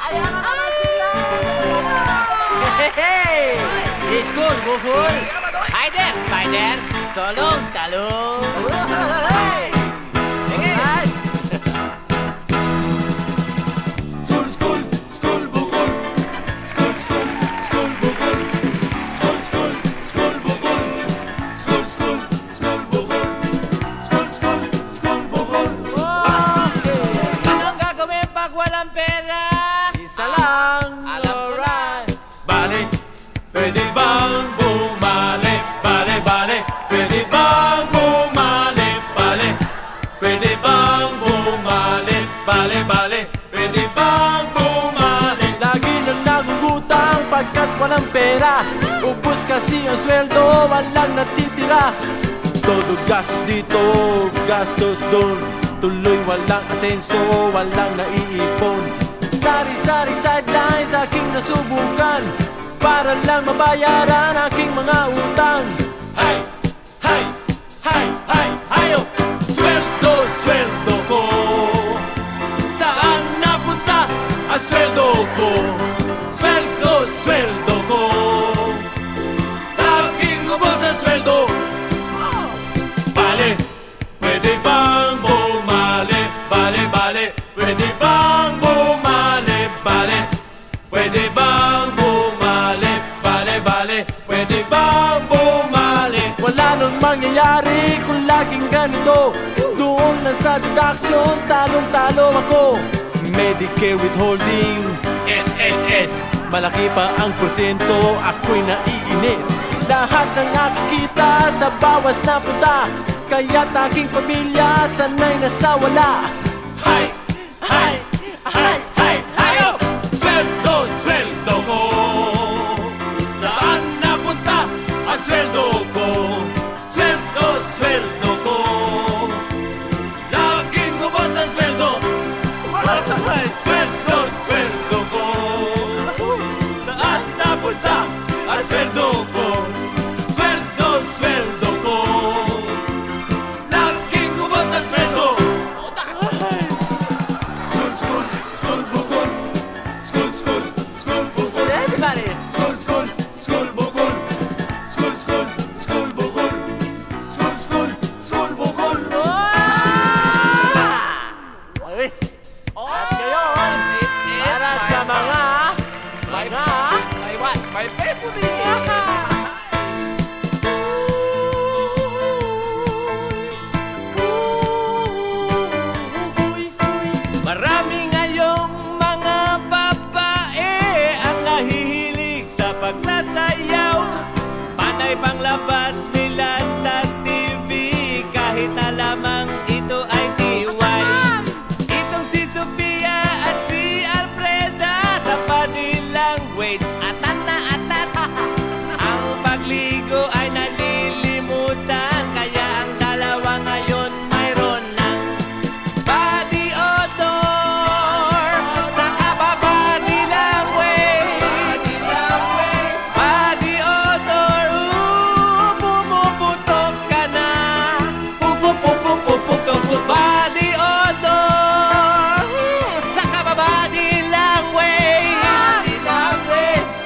Ayan na naman sila! Hey! School, bukol! Hi there, spider! Solong, talong! Hey! Walang pera! Isa lang, alright! Bale, pwede bang bumalik? Bale, bale, pwede bang bumalik? Bale, pwede bang bumalik? Bale, bale, pwede bang bumalik? Lagi nang nangungutang pagkat walang pera. Ubus kasi ang sweldo, walang natitira. Todo gastos dito, gastos doon. Tuloy walang asenso, walang naiipon. Sari-sari sidelines aking nasubukan para lang mabayaran aking mga utang. Hay, hay, hay, hay, hayo! Sweldo, sweldo ko. Saan napunta ang sweldo ko? Sweldo, sweldo ko. Laging ubos ang sweldo. Bale, pwede bang bumalik? Bale, bale, pwede bang bumalik? Bale, pwede bang bumalik? Bale, bale, pwede bang bumalik? Wala nang mangyayari kung laging ganito. Doon lang sa deductions, talong-talo ako. Medicare withholding, SSS. malaki pa ang porsyento, ako'y naiinis. Lahat ng nakikita sa bawas na punta, kaya't aking pamilya sanay nasawala. Hay, hay, hay, hay, hayo! Sweldo, sweldo ko. Saan napunta ang sweldo ko? Sweldo, sweldo ko. Laging ubos ang sweldo. Sweldo, sweldo ko. Saan napunta ang sweldo ko? Sweldo, sweldo ko. Laging ubos ang sweldo. School, school, school, bukol. School, school, school, bukol. Everybody! School, school, school, bukol. School, school, school, bukol. School, school, school, bukol. Ay! At ngayon, para sa mga May what? May favorite! Marami ngayong mga babae ang nahihilig sa pagsasayaw. Panay panglabas nila sa TV kahit na lamang ito ay tiwai. Itong si Sofia at si Alfreda sa panilang weight atat na atat. Ang pagligo ay nalilimutan kaya ang dalawa ngayon mayroon ng body odor. Sa kababa nilang weight, body odor. Pumuputok ka na. Pupupupupuputok. Body odor. Sa kababa nilang weight,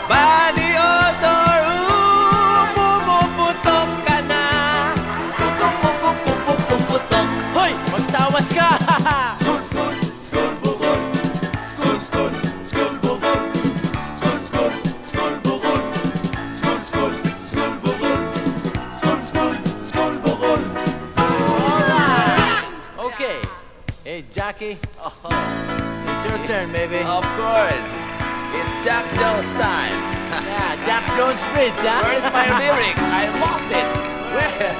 body odor. Pumuputok ka na. Pupupupupuputok. Hoy! Magtawas ka! School, school, school, bukol. School, school, school, bukol. School, school, school, bukol. School, school, school, bukol. School, school, school, bukol. Okay. Hey, Jackie. It's your turn, baby. Of course, it's Jack Jones time. Yeah, Jack Jones Bridge, huh? Where's my lyrics? I lost it. Where?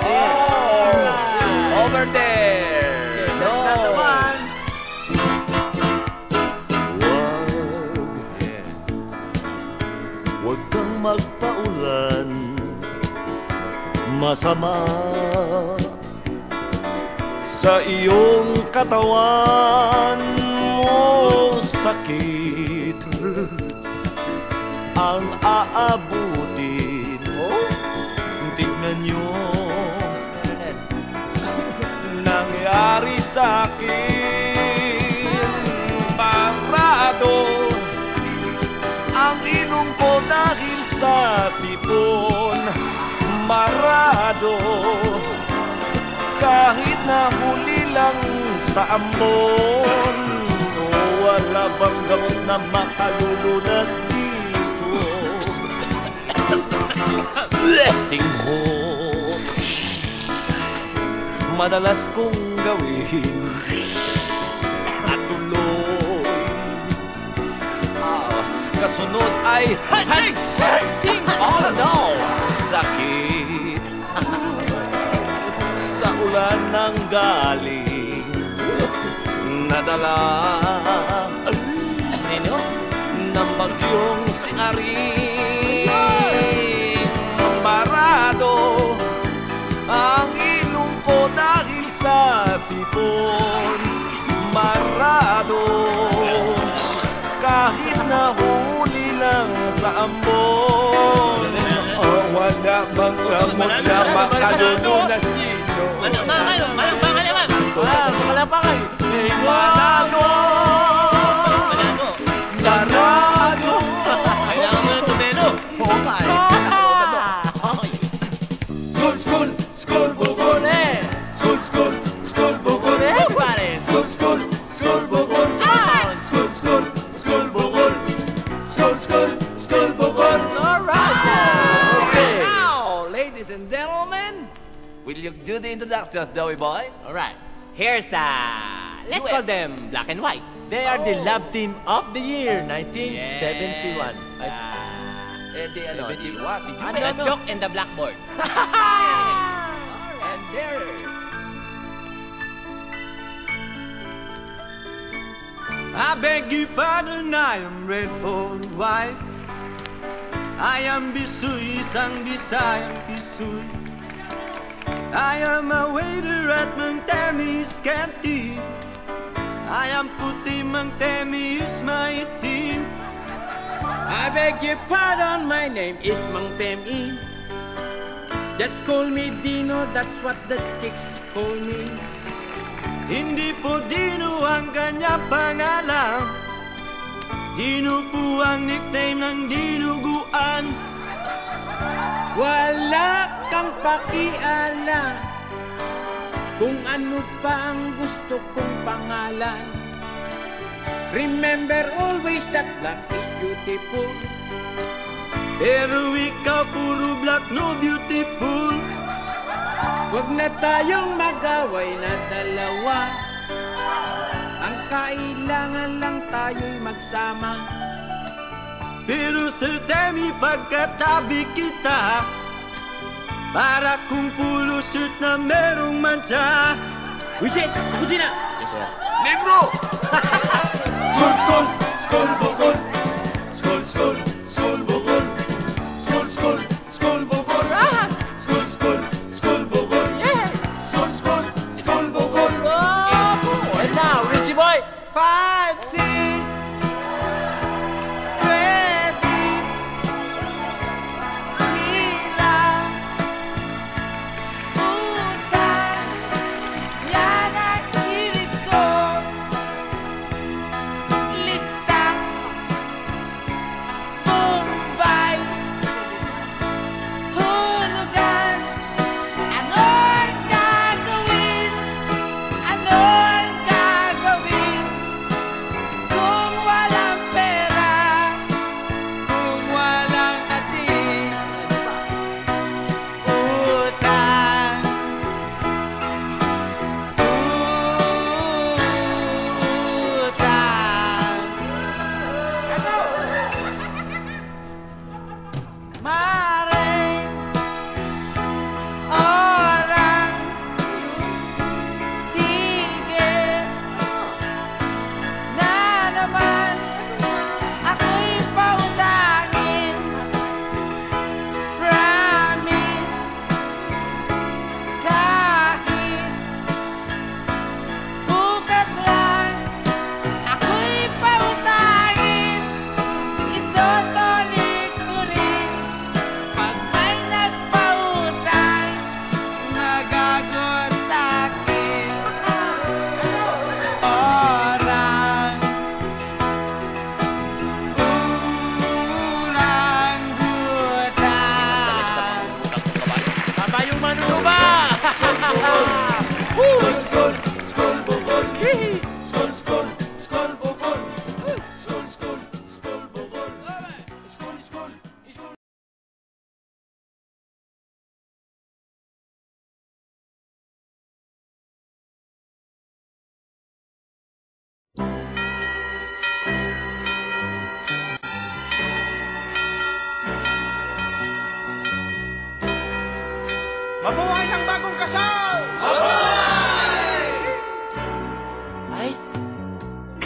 Oh, Over there. that's not the one. Huwag kang magpaulan, masama sa iyong katawan mo sakit ang aabutin. Tignan nyo nangyari sa akin, parado sa sipon. Marado, kahit na huli lang sa ambon. Wala bang gamot na makalulunas dito? Singho, madalas kong gawin at tuloy. Kasunod ay sing, oh no, sakit sa ulan ng galing nadala ng bagyong si Aring. Marado ang ilong ko dahil sa sipon. Marado kahit nahuli lang sa ambon. Wala bang gamot na makalulunas dito? Wala pa kayo. Marado, marado. Kailangan mo ng tumelo. Skol, skol, skol, bukol. Skol, skol, skol, bukol. Skol, skol, skol, bukol. Skol, skol, skol, bukol. Skol, skol, skol, bukol. Okay. Now, ladies and gentlemen, will you do the introductions, Dowie boy? Alright, here's let's call them Black and White. They are the love team of the year 1971. The what? The chalk and the blackboard. And there. I beg your pardon, I am red for white. I am Bisoy, isang Bisayang Bisoy. I am a waiter at Mang Temi's canteen. I am puti, Mang Temi is my team. I beg your pardon, my name is Mang Temi. Just call me Dino, that's what the chicks call me. Hindi po Dino ang kanya pangalan. Dino po ang nickname ng dinuguan. Wala kang pakialam kung ano pa ang gusto kong pangalan. Remember always that black is beautiful. Pero ikaw puro black, no beautiful. Huwag na tayong mag-away na dalawa. Ang kailangan lang tayo'y magsama. Pero Sir Temi, pagkatabi kita, para kung pulo shirt na merong mancha. Wisit! Sa kusina! Yes, sir. Negro! Skol, skol, skol, bukol. Skol, skol, skol, bukol. Skol, skol, skol, bukol. Skol, skol, skol, bukol. Skol, skol, skol, bukol. And now, Richie Boy! 5, 6, ready, hirap, utang, yan ang hilig ko. Listang, Mumbai, hulugan, ano'y gagawin? Ano'y gagawin?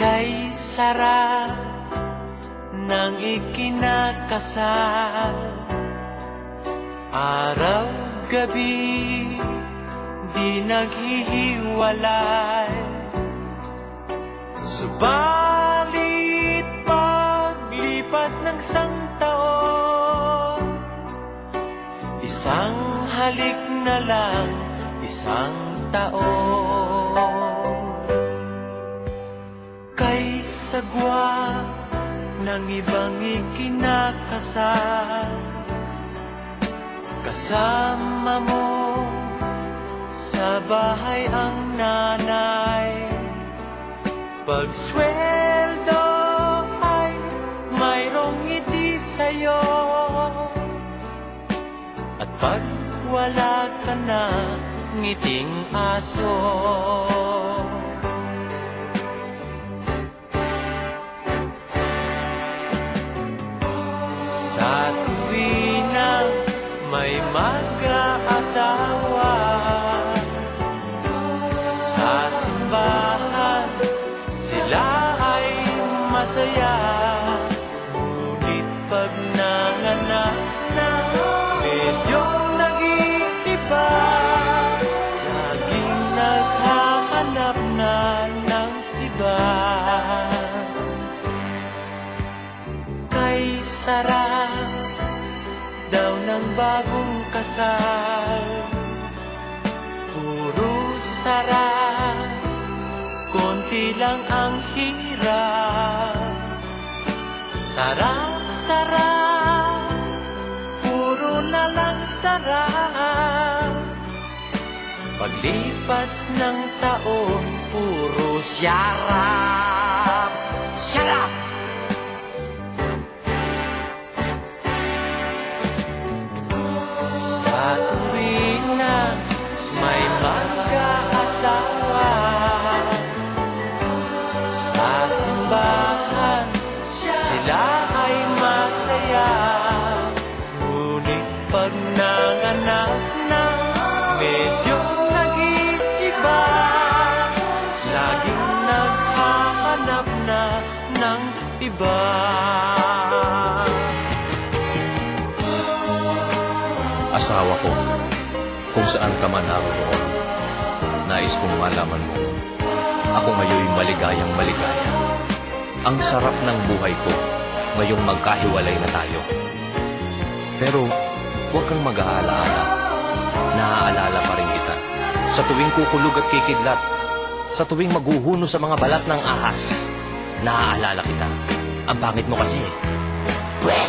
Kay sarap ng ikinakasal, araw-gabi di naghihiwalay. Subalit paglipas ng isang taon, isang halik na lang, isang taon. Kay sagwa ng ibang ikinakasal, kasama mo sa bahay ang nanay. Pagsweldo ay mayroong ngiti sa'yo, at pag wala ka na, ngiting aso. Sa tuwing na may mag-aasawa, sa simbahan sila ay masaya. Ngunit pag nanganak na, medyo nag-iiba, laging naghahanap na ng iba. Kay sarap daw ng bagong kasal, puro sarap, konti lang ang hirap. Sarap-sarap, puro na lang sarap. Paglipas ng taon, puro syarap. Shut up! Sa tuwing na may mag-aasawa, sa simbahan sila ay masaya. Ngunit pag nanganak na, medyo nag-iiba, laging naghahanap na ng iba. Asawa ko, kung saan ka man naroon, nais kong malaman mo, ako ngayon maligayang maligaya. Ang sarap ng buhay ko, ngayong magkahiwalay na tayo. Pero, huwag kang mag-aalaala. Naaalala pa rin kita. Sa tuwing kukulog at kikidlat, sa tuwing maghuhuno sa mga balat ng ahas, naaalala kita. Ang pangit mo kasi. Pweh!